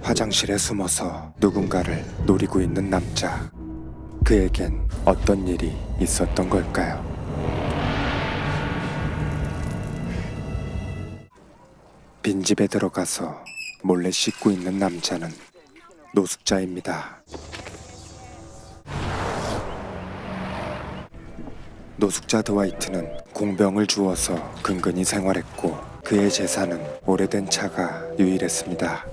화장실에 숨어서 누군가를 노리고 있는 남자. 그에겐 어떤 일이 있었던 걸까요? 빈집에 들어가서 몰래 씻고 있는 남자는 노숙자입니다. 노숙자 드와이트는 공병을 주워서 근근히 생활했고 그의 재산은 오래된 차가 유일했습니다.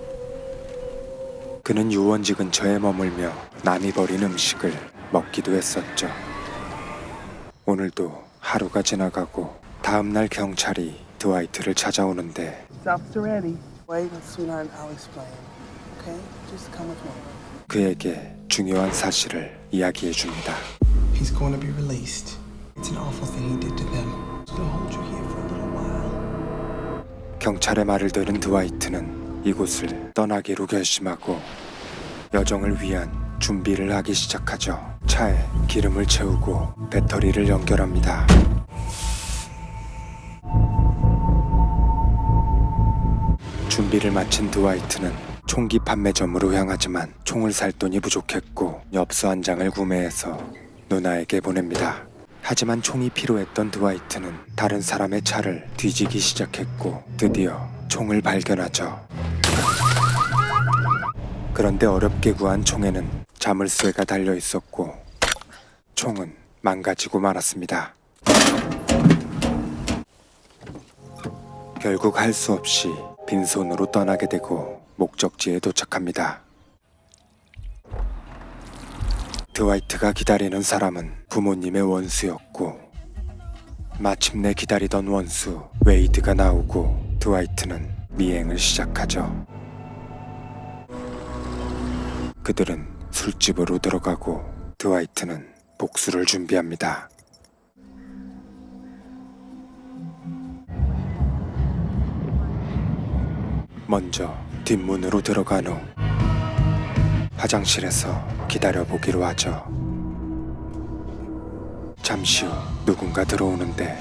그는 유원지 근처에 머물며 남이 버린 음식을 먹기도 했었죠. 오늘도 하루가 지나가고 다음날 경찰이 드와이트를 찾아오는데 Officer ready. Wait, sweetheart, I'll explain. Okay? Just come with me. 그에게 중요한 사실을 이야기해 줍니다. He's going to be released. It's an awful thing he did to them. They'll hold you here for a little while. 경찰의 말을 들은 드와이트는 이곳을 떠나기로 결심하고 여정을 위한 준비를 하기 시작하죠. 차에 기름을 채우고 배터리를 연결합니다. 준비를 마친 드와이트는 총기 판매점으로 향하지만 총을 살 돈이 부족했고 엽서 한 장을 구매해서 누나에게 보냅니다. 하지만 총이 필요했던 드와이트는 다른 사람의 차를 뒤지기 시작했고 드디어 총을 발견하죠. 그런데 어렵게 구한 총에는 자물쇠가 달려 있었고 총은 망가지고 말았습니다. 결국 할 수 없이 빈손으로 떠나게 되고 목적지에 도착합니다. 드와이트가 기다리는 사람은 부모님의 원수였고 마침내 기다리던 원수 웨이드가 나오고 드와이트는 미행을 시작하죠. 그들은 술집으로 들어가고 드와이트는 복수를 준비합니다. 먼저 뒷문으로 들어간 후 화장실에서 기다려보기로 하죠. 잠시 후 누군가 들어오는데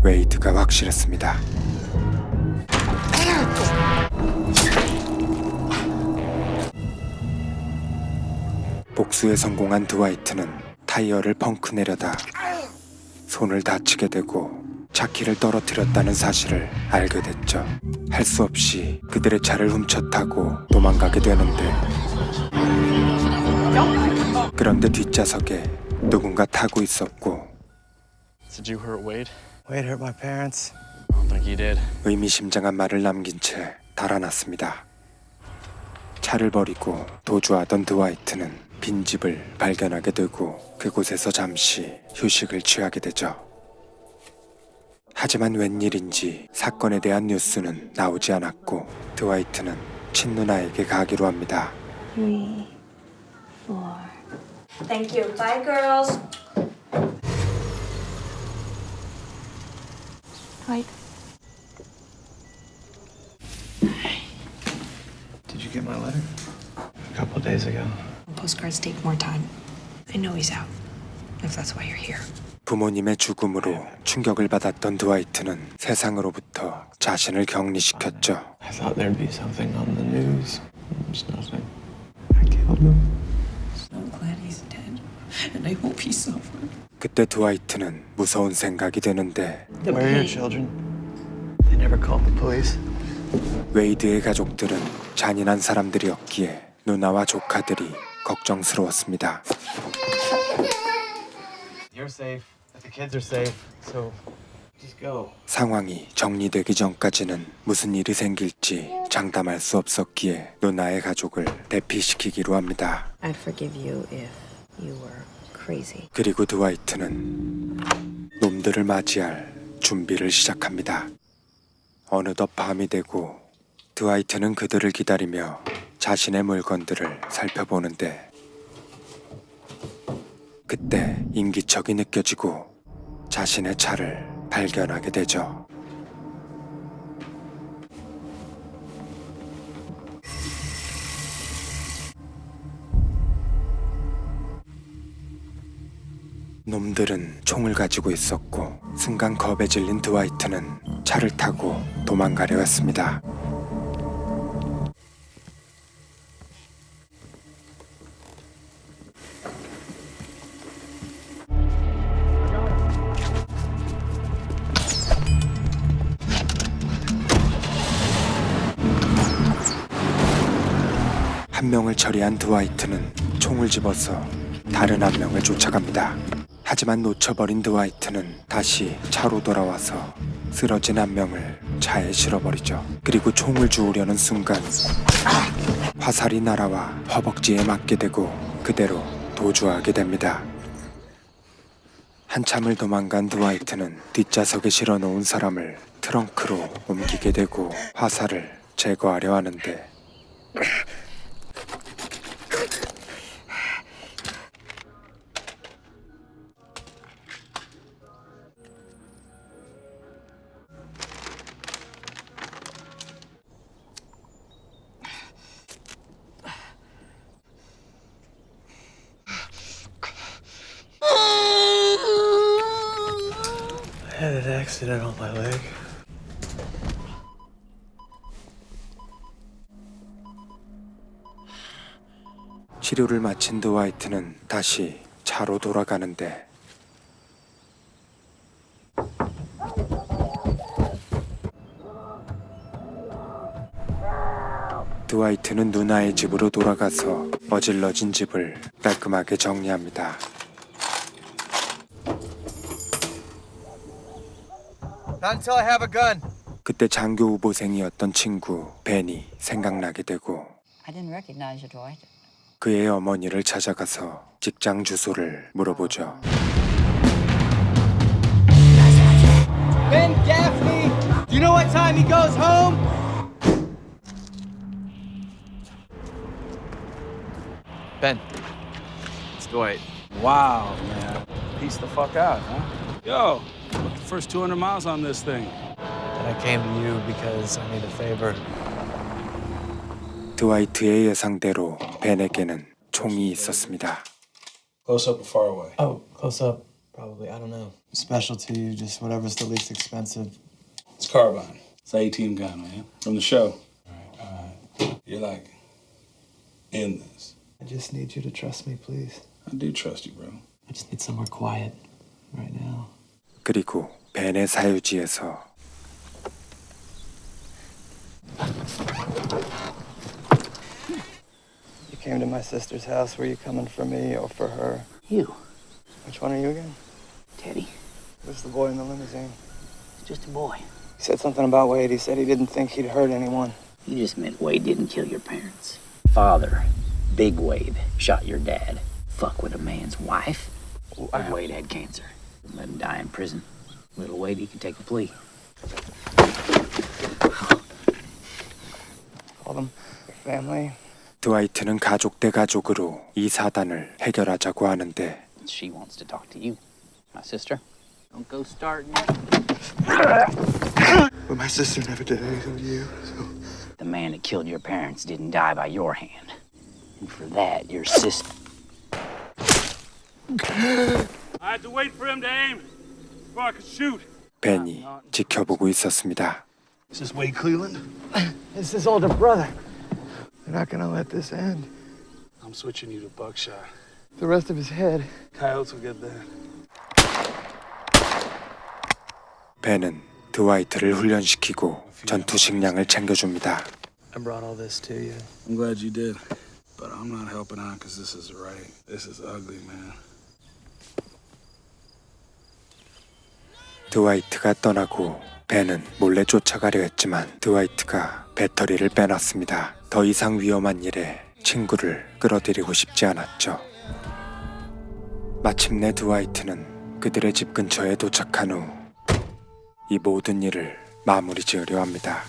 웨이드가 확실했습니다. 복수에 성공한 드와이트는 타이어를 펑크 내려다 손을 다치게 되고 차키를 떨어뜨렸다는 사실을 알게 됐죠. 할 수 없이 그들의 차를 훔쳐 타고 도망가게 되는데 그런데 뒷좌석에 누군가 타고 있었고 Did you hurt Wade? Wade hurt my parents. I don't think he did. 의미심장한 말을 남긴 채 달아났습니다. 차를 버리고 도주하던 드와이트는 빈집을 발견하게 되고 그곳에서 잠시 휴식을 취하게 되죠. 하지만 웬일인지 사건에 대한 뉴스는 나오지 않았고 드와이트는 친누나에게 가기로 합니다. 3, 4. Thank you. Bye, girls. Bye. Did you get my letter? A couple days ago. Postcards take more time. I know he's out, if that's why you're here. 부모님의 죽음으로 충격을 받았던 드와이트는 세상으로부터 자신을 격리시켰죠. I thought there'd be something on the news. There's nothing. I killed him. I'm glad he's dead, and I hope he suffered. 그때 드와이트는 무서운 생각이 드는데 Where are your children? They never called the police. 웨이드의 가족들은 잔인한 사람들이었기에 누나와 조카들이 걱정스러웠습니다. You're safe. The kids are safe. So just go. 상황이 정리되기 전까지는 무슨 일이 생길지 장담할 수 없었기에 누나의 가족을 대피시키기로 합니다. I'd forgive you if you were crazy. 그리고 드와이트는 놈들을 맞이할 준비를 시작합니다. 어느덧 밤이 되고 드와이트는 그들을 기다리며 자신의 물건들을 살펴보는데 그때 인기척이 느껴지고 자신의 차를 발견하게 되죠. 놈들은 총을 가지고 있었고 순간 겁에 질린 드와이트는 차를 타고 도망가려 했습니다. 한 명을 처리한 드와이트는 총을 집어서 다른 한 명을 쫓아갑니다. 하지만 놓쳐버린 드와이트는 다시 차로 돌아와서 쓰러진 한 명을 차에 실어버리죠. 그리고 총을 주우려는 순간 화살이 날아와 허벅지에 맞게 되고 그대로 도주하게 됩니다. 한참을 도망간 드와이트는 뒷좌석에 실어놓은 사람을 트렁크로 옮기게 되고 화살을 제거하려 하는데 I had an accident on my leg. 치료를 마친 드와이트는 다시 차로 돌아가는데 드와이트는 누나의 집으로 돌아가서 어질러진 집을 깔끔하게 정리합니다. Not until I have a gun. 그때 장교 후보생이었던 친구 벤이 생각나게 되고 I didn't recognize you, Dwight. 그의 어머니를 찾아가서 직장 주소를 물어보죠. Ben Gaffney, do you know what time he goes home? Ben, it's Dwight. Wow, man. Peace the fuck out, huh? Yo, look, the first 200 miles on this thing. And I came to you because I need a favor. 드와이트의 예상대로 벤에게는 총이 있었습니다. Close up or far away? Oh, close up. Probably. I don't know. Specialty, just whatever's the least expensive. It's carbine. It's an A-team gun, man. From the show. All right. You're like in this. I just need you to trust me, please. I do trust you, bro. I just need somewhere quiet right now. 그리고 벤의 사유지에서 You came to my sister's house. Were you coming for me or for her? You, Which one are you again? Teddy, Who's the boy in the limousine? just a boy. He said something about Wade. He said he didn't think he'd hurt anyone. You just meant Wade didn't kill your parents. Father, Big Wade, shot your dad. Fuck with a man's wife. Big Wade had cancer. Let him die in prison. Little Wade, he could take a plea. Call them your family. 드와이트는 가족 대 가족으로 이 사단을 해결하자고 하는데 She wants to talk to you, my sister. Don't go starting. But my sister never did anything to you, so... The man that killed your parents didn't die by your hand. And for that, your sister... I had to wait for him to aim before I could shoot. 벤이 지켜보고 있었습니다. Is this Wade Cleveland? It's his older brother. They're not gonna let this end. I'm switching you to buckshot. The rest of his head. Coyotes will get that. 벤은 드와이트를 훈련시키고 전투 식량을 챙겨줍니다. I brought all this to you. I'm glad you did. But I'm not helping out because this is right. This is ugly, man. 드와이트가 떠나고 벤은 몰래 쫓아가려 했지만 드와이트가 배터리를 빼놨습니다. 더 이상 위험한 일에 친구를 끌어들이고 싶지 않았죠. 마침내 드와이트는 그들의 집 근처에 도착한 후 이 모든 일을 마무리 지으려 합니다.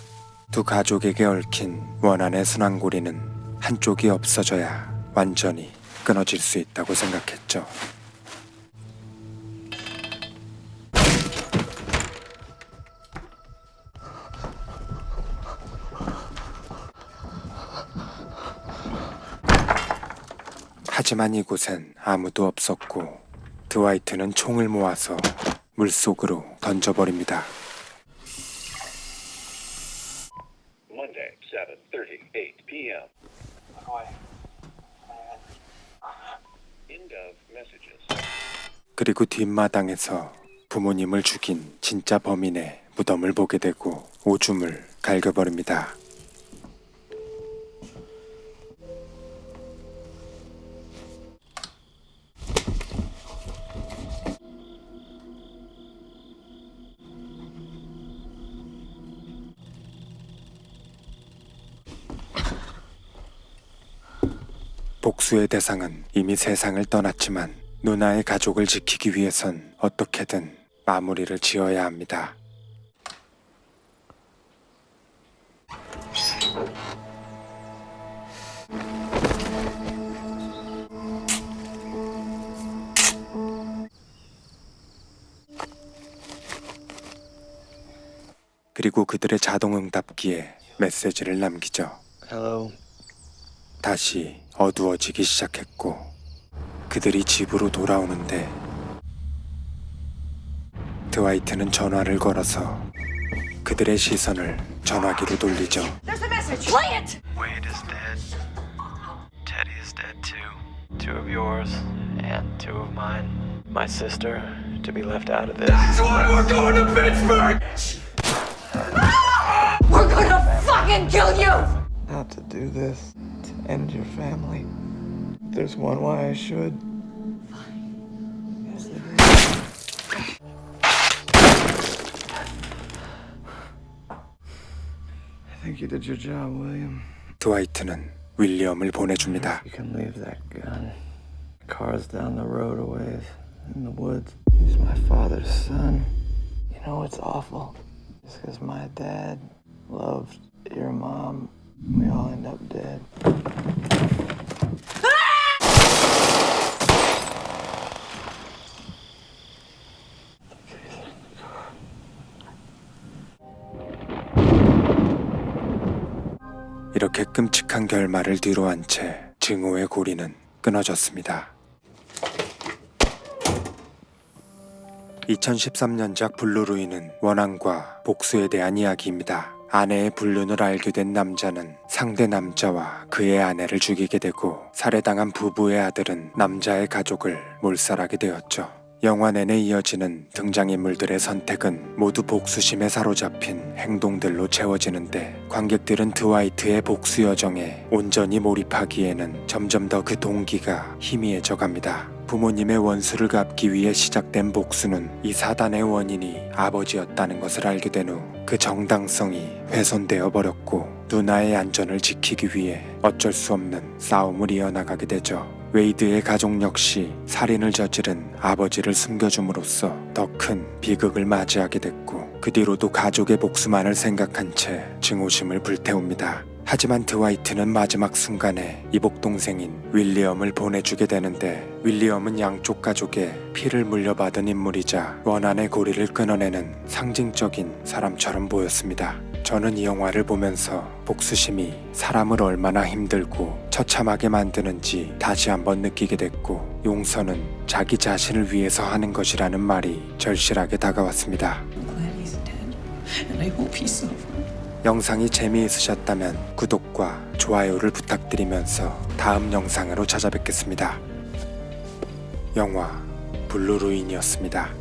두 가족에게 얽힌 원한의 순환고리는 한쪽이 없어져야 완전히 끊어질 수 있다고 생각했죠. 하지만 이곳엔 아무도 없었고 드와이트는 총을 모아서 물속으로 던져버립니다. Monday, 7:38 p.m. End of messages. 그리고 뒷마당에서 부모님을 죽인 진짜 범인의 무덤을 보게 되고 오줌을 갈겨버립니다. 복수의 대상은 이미 세상을 떠났지만 누나의 가족을 지키기 위해선 어떻게든 마무리를 지어야 합니다. 그리고 그들의 자동응답기에 메시지를 남기죠. Hello. 다시 어두워지기 시작했고 그들이 집으로 돌아오는데 드와이트는 전화를 걸어서 그들의 시선을 전화기로 돌리죠. There's a message. Play it. Wade is dead. Teddy is dead too. 2 of yours and 2 of mine. My sister to be left out of this. That's why we're going to Pittsburgh! We're gonna fucking kill you. Not to do this, to end your family. There's one why I should. Yes, there is. I think you did your job, William. 드와이트는 윌리엄을 보내줍니다. You can leave that gun. Car's down the road a ways, in the woods. He's my father's son. You know it's awful. Just because my dad loved your mom, we all end up dead. 이렇게 끔찍한 결말을 뒤로한 채 증오의 고리는 끊어졌습니다. 2013년작 블루루이는 원한과 복수에 대한 이야기입니다. 아내의 불륜을 알게 된 남자는 상대 남자와 그의 아내를 죽이게 되고 살해당한 부부의 아들은 남자의 가족을 몰살하게 되었죠. 영화 내내 이어지는 등장인물들의 선택은 모두 복수심에 사로잡힌 행동들로 채워지는데 관객들은 드와이트의 복수 여정에 온전히 몰입하기에는 점점 더 그 동기가 희미해져 갑니다. 부모님의 원수를 갚기 위해 시작된 복수는 이 사단의 원인이 아버지였다는 것을 알게 된 후 그 정당성이 훼손되어 버렸고 누나의 안전을 지키기 위해 어쩔 수 없는 싸움을 이어나가게 되죠. 웨이드의 가족 역시 살인을 저지른 아버지를 숨겨줌으로써 더 큰 비극을 맞이하게 됐고 그 뒤로도 가족의 복수만을 생각한 채 증오심을 불태웁니다. 하지만 드와이트는 마지막 순간에 이복동생인 윌리엄을 보내주게 되는데 윌리엄은 양쪽 가족의 피를 물려받은 인물이자 원한의 고리를 끊어내는 상징적인 사람처럼 보였습니다. 저는 이 영화를 보면서 복수심이 사람을 얼마나 힘들고 처참하게 만드는지 다시 한번 느끼게 됐고 용서는 자기 자신을 위해서 하는 것이라는 말이 절실하게 다가왔습니다. Glad he's dead, and I hope he's sober. 영상이 재미있으셨다면 구독과 좋아요를 부탁드리면서 다음 영상으로 찾아뵙겠습니다. 영화 블루루인이었습니다.